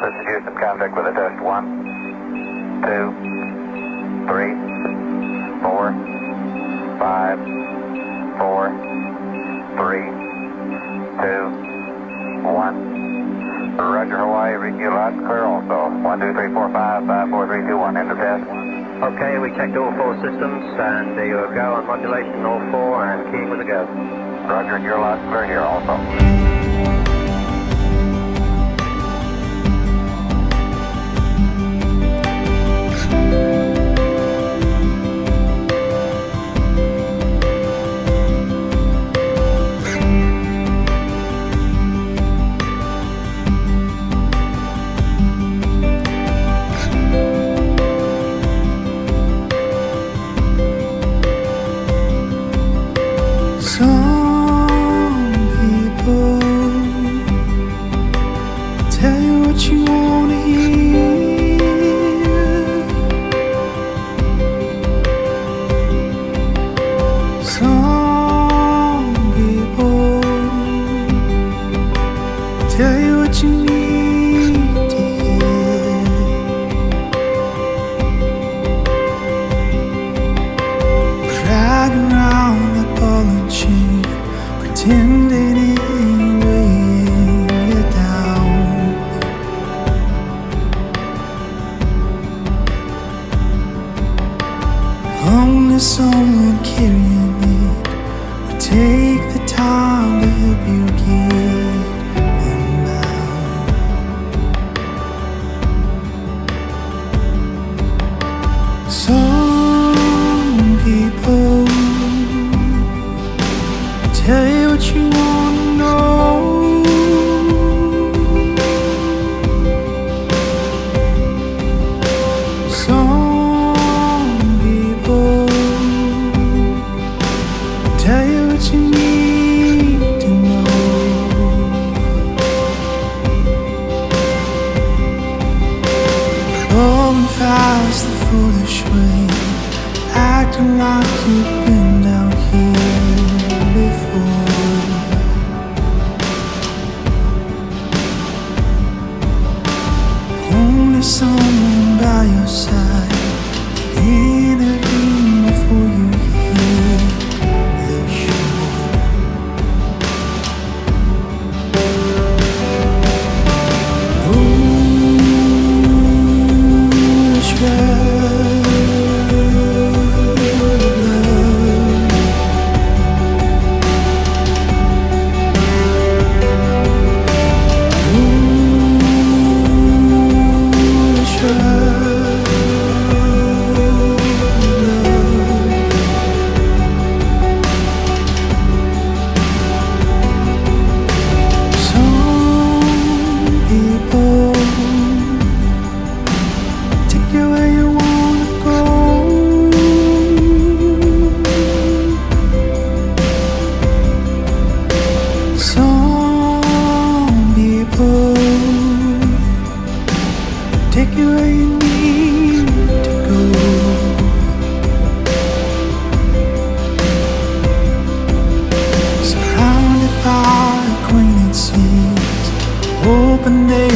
This is Houston, contact with a test. 1, 2, 3, 4, 5, 4, 3, 2, 1. Roger, Hawaii, reading you loud and clear also. 1, 2, 3, 4, 5, 5, 4, 3, 2, 1. End of test. Okay, we checked all 4 systems, and there you go on modulation, all 4, and keying with a go. Roger, and you're loud and clear here also. Some people tell you what you want to hear. Some people tell you what you need to hear. Dragging round the ball and chain, pretending it ain't weighing you down. Only someone carrying it will take the time to help you get unbound. Some people tell you what you want to know. Some people tell you what you need to know. Going fast the foolish way, acting like you've been down here before. Only someone by your side to intervene before you hit the shore. Foolish girl, take you where you need to go. Surrounded by acquaintances, hoping they